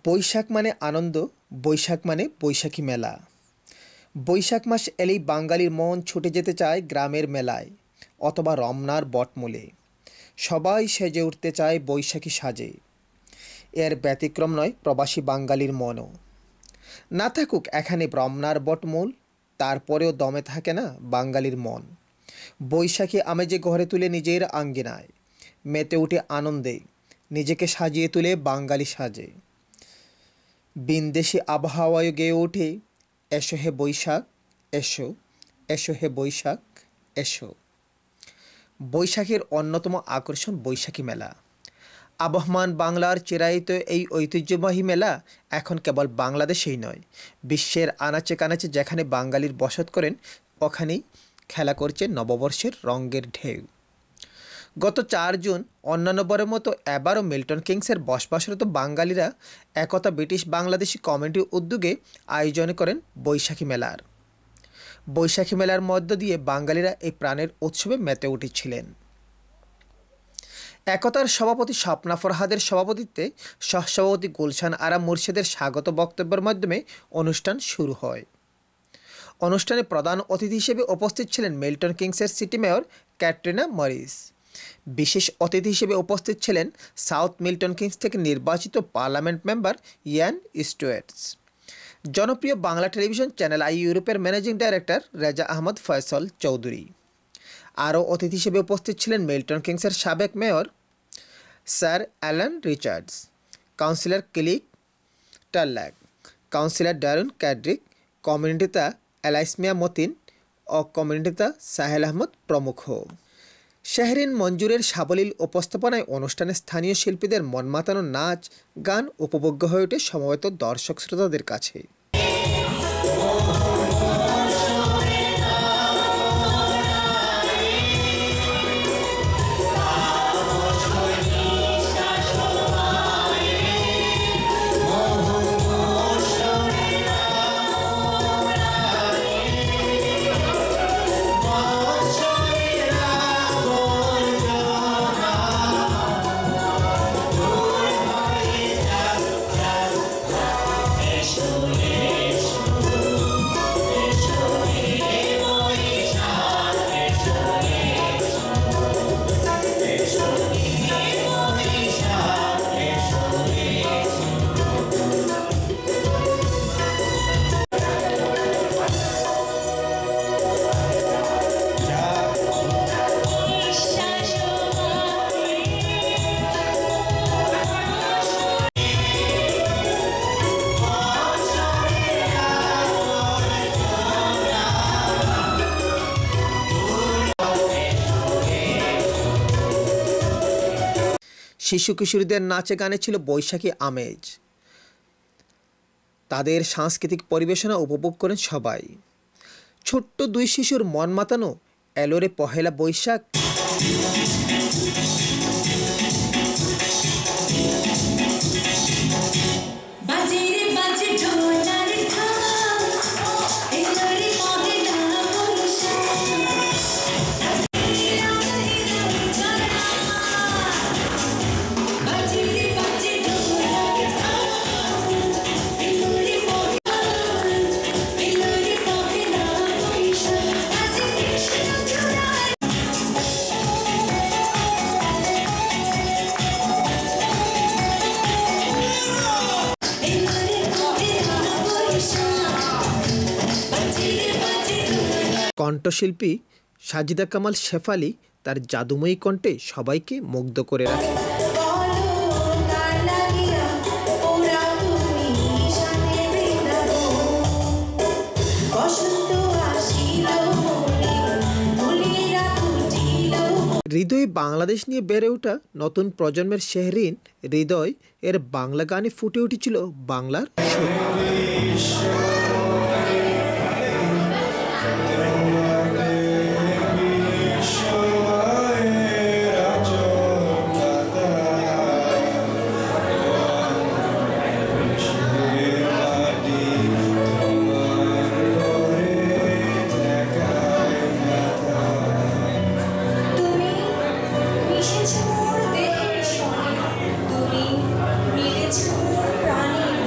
বৈশাখ মানে আনন্দ, বৈশাখ মানে বৈশাখী মেলা। বৈশাখ মাস এলেই বাঙালির মন ছুটে যেতে চায় গ্রামের মেলায় অথবা রমনার বটমূলে। সবাই সেজে উঠতে চায় বৈশাখী সাজে। এর ব্যতিক্রম নয় প্রবাসী বাঙালির মনও। না থাকুক এখানে রমনার বটমূল, তারপরেও দমে থাকে না বাঙালির মন। বৈশাখী আমেজে ঘরে তুলে নিজের আঙ্গিনায়, মেতে উঠে আনন্দে, নিজেকে সাজিয়ে তুলে বাঙালি সাজে। বিন্দেশি আবহাওয়ায় গেয়ে ওঠে, এসো হে বৈশাখ, এসো, এসো হে বৈশাখ, এসো। বৈশাখের অন্যতম আকর্ষণ বৈশাখী মেলা। আবহমান বাংলার চিরায়িত এই ঐতিহ্যবাহী মেলা এখন কেবল বাংলাদেশেই নয়, বিশ্বের আনাচে কানাচে যেখানে বাঙালির বসত করেন ওখানেই খেলা করছে নববর্ষের রঙের ঢেউ। গত 4 জুন অন্যান্য বারের মতো এবারও মিল্টন কিংসের বসবাসরত বাঙালিরা একতা ব্রিটিশ বাংলাদেশি কমিটির উদ্যোগে আয়োজন করেন বৈশাখী মেলার। বৈশাখী মেলার মধ্য দিয়ে বাঙালিরা এই প্রাণের উৎসবে মেতে উঠেছিলেন। একতার সভাপতি স্বপ্না ফরহাদের সভাপতিত্বে সহসভাপতি গুলশান আরা মুর্শেদের স্বাগত বক্তব্যের মাধ্যমে অনুষ্ঠান শুরু হয়। অনুষ্ঠানে প্রধান অতিথি হিসেবে উপস্থিত ছিলেন মিল্টন কিংসের সিটি মেয়র ক্যাটরিনা মরিস। বিশেষ অতিথি হিসেবে উপস্থিত ছিলেন সাউথ মিল্টন কিংস থেকে নির্বাচিত পার্লামেন্ট মেম্বার ইয়ান স্টুয়ার্টস, জনপ্রিয় বাংলা টেলিভিশন চ্যানেল আই ইউরোপের ম্যানেজিং ডাইরেক্টর রেজা আহমদ ফয়সল চৌধুরী। আরও অতিথি হিসেবে উপস্থিত ছিলেন মিল্টন কিংসের সাবেক mayor sir Alan Richards, councillor ক্লিক টার্ল্যাক, কাউন্সিলর ড্যারুন ক্যাড্রিক, কমিউনিটিতা এলাইসমিয়া মতিন ও কমিউনিটিতা সাহেল আহমদ প্রমুখ। শেহরিন মঞ্জুরের সাবলীল উপস্থাপনায় অনুষ্ঠানে স্থানীয় শিল্পীদের মন মাতানো নাচ গান উপভোগ্য হয়ে ওঠে সমবেত দর্শক শ্রোতাদের কাছে। শিশু কিশোরীদের নাচে গানে ছিল বৈশাখী আমেজ। তাদের সাংস্কৃতিক পরিবেশনা উপভোগ করেন সবাই। ছোট্ট 2 শিশুর মন মাতানো এলোরে পহেলা বৈশাখ। কণ্ঠশিল্পী সাজিদা কামাল শেফালি তার জাদুময়ী কণ্ঠে সবাইকে মুগ্ধ করে রাখে। হৃদয়ে বাংলাদেশ নিয়ে বেড়ে ওঠা নতুন প্রজন্মের শেহরিন হৃদয় এর বাংলা গানে ফুটে উঠেছিল বাংলার সুর। মিশেছ মোর দেহের সঙ্গে, তুমি মিলেছ মোর প্রাণে।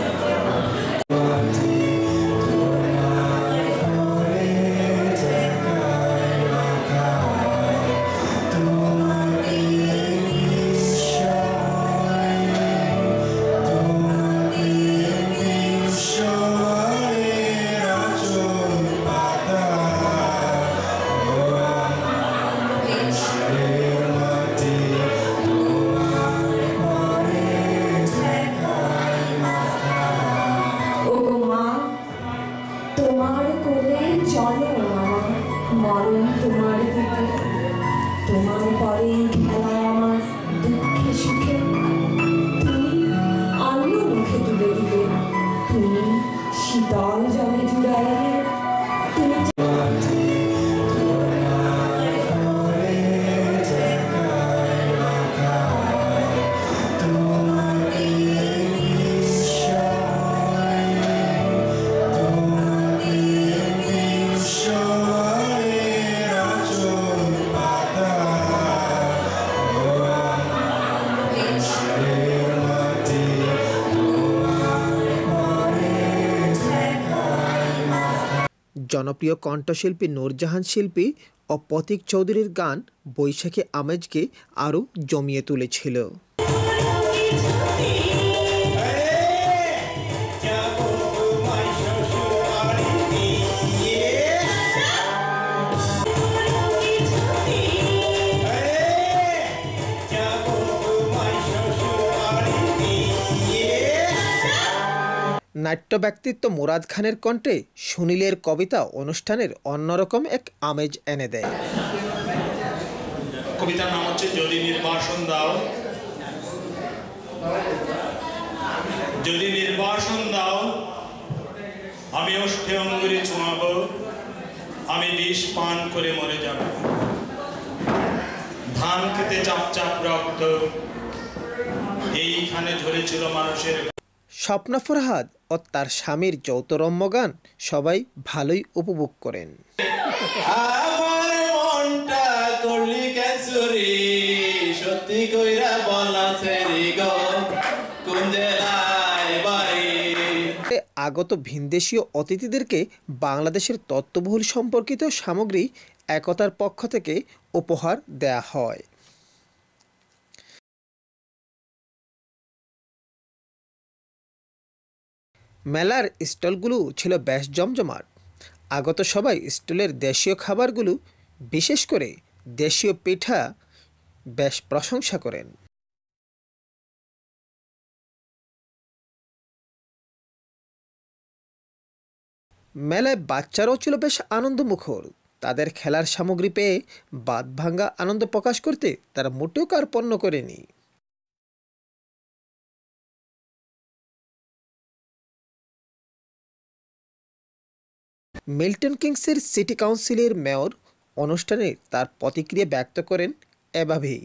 জনপ্রিয় কণ্ঠশিল্পী নূরজাহান শিল্পী ও প্রতীক চৌধুরীর গান বৈশাখী আমেজকে আরও জমিয়ে তুলেছিল। নাট্য ব্যক্তিত্ব মুরাদ খানের কণ্ঠে সুনীলের কবিতা অনুষ্ঠানের অন্যরকম এক আমেজ এনে দেয়। কবিতার নাম হচ্ছে যদি নির্বাসন দাও, যদি নির্বাসন দাও, আমি ওষ্ঠে অঙ্গুরে চুমাবো, আমি বিষ পান করে মরে যাব। ধান খেতে চাপ চাপ রক্ত, এইখানে ঝরেছিল মানুষের। স্বপ্না ফরহাদ ও তার স্বামীর যৌতরম্য গান সবাই ভালোই উপভোগ করেন। আমার মনটা করলি ক্যাচুরি, সত্যি কইরা বলা সেরি গো, কোন জেলায় বাড়ি। আগত ভিনদেশীয় অতিথিদেরকে বাংলাদেশের তত্ত্ববহুল সম্পর্কিত সামগ্রী একতার পক্ষ থেকে উপহার দেয়া হয়। মেলার স্টলগুলো ছিল বেশ জমজমাট। আগত সবাই স্টলের দেশীয় খাবারগুলো, বিশেষ করে দেশীয় পিঠা, বেশ প্রশংসা করেন। মেলায় বাচ্চারাও ছিল বেশ আনন্দমুখর। তাদের খেলার সামগ্রী পেয়ে বাঁধভাঙা আনন্দ প্রকাশ করতে তারা মোটেও কার্পণ্য করেনি। মিল্টন কিংসের সিটি কাউন্সিলের মেয়র অনুষ্ঠানে তার প্রতিক্রিয়া ব্যক্ত করেন এভাবেই।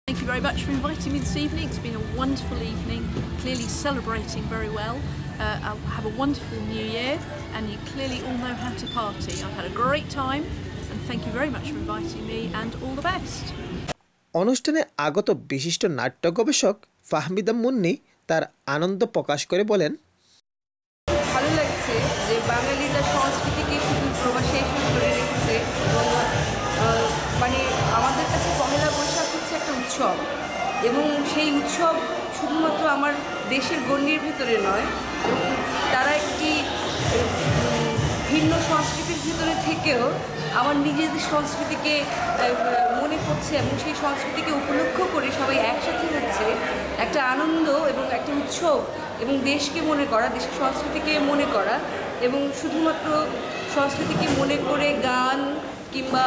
Thank you very much for inviting me this evening. It's been a wonderful evening, clearly celebrating very well. I'll have a wonderful new year, and you clearly all know how to party. I've had a great time, and thank you very much for inviting me, and all the best. অনুষ্ঠানে আগত বিশিষ্ট নাট্য গবেষক ফাহমিদা মুন্নি তার আনন্দ প্রকাশ করে বলেন, ভালো লাগছে যে বাঙালিরা সংস্কৃতিকে শুধু প্রবাসে এসে ধরে রেখেছে এবং মানে আমাদের কাছে পহেলা বৈশাখ হচ্ছে একটা উৎসব এবং সেই উৎসব শুধুমাত্র আমার দেশের গণ্ডির ভিতরে নয়, তারা একটি ভিন্ন সংস্কৃতির ভিতরে থেকেও আমার নিজেদের সংস্কৃতিকে মনে করছে এবং সেই সংস্কৃতিকে উপলক্ষ করে সবাই একসাথে হচ্ছে। একটা আনন্দ এবং একটা উৎসব এবং দেশকে মনে করা, দেশের সংস্কৃতিকে মনে করা এবং শুধুমাত্র সংস্কৃতিকে মনে করে গান কিংবা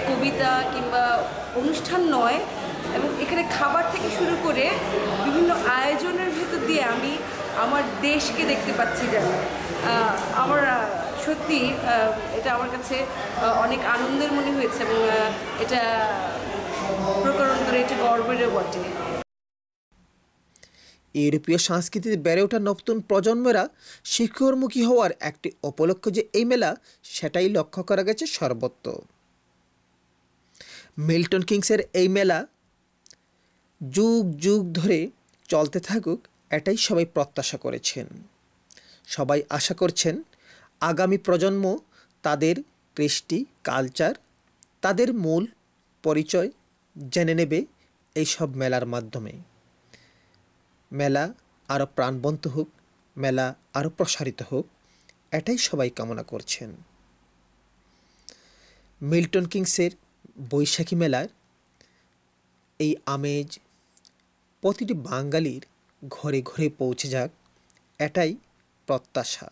কবিতা কিংবা অনুষ্ঠান নয়, এবং এখানে খাবার থেকে শুরু করে বিভিন্ন আয়োজনের ভেতর দিয়ে আমি আমার দেশকে দেখতে পাচ্ছি। যেন আমার সত্যি এটা আমার কাছে অনেক আনন্দের মনে হয়েছে এবং এটা প্রকরণ করে এটা গর্বেরও বটে। ইউরোপীয় সংস্কৃতিতে বেড়ে ওঠা নতুন প্রজন্মেরা শিক্ষামুখী হওয়ার একটি উপলক্ষ যে এই মেলা, সেটাই লক্ষ্য করা গেছে সর্বত্র। মিল্টন কিংসের এই মেলা যুগ যুগ ধরে চলতে থাকুক, এটাই সবাই প্রত্যাশা করেছেন। সবাই আশা করছেন আগামী প্রজন্ম তাদের কৃষ্টি, কালচার, তাদের মূল পরিচয় জেনে নেবে এইসব মেলার মাধ্যমে। মেলা আরও প্রাণবন্ত হোক, মেলা আরও প্রসারিত হোক, এটাই সবাই কামনা করছেন। মিল্টন কিংসের বৈশাখী মেলার এই আমেজ প্রতিটি বাঙালির ঘরে ঘরে পৌঁছে যাক, এটাই প্রত্যাশা।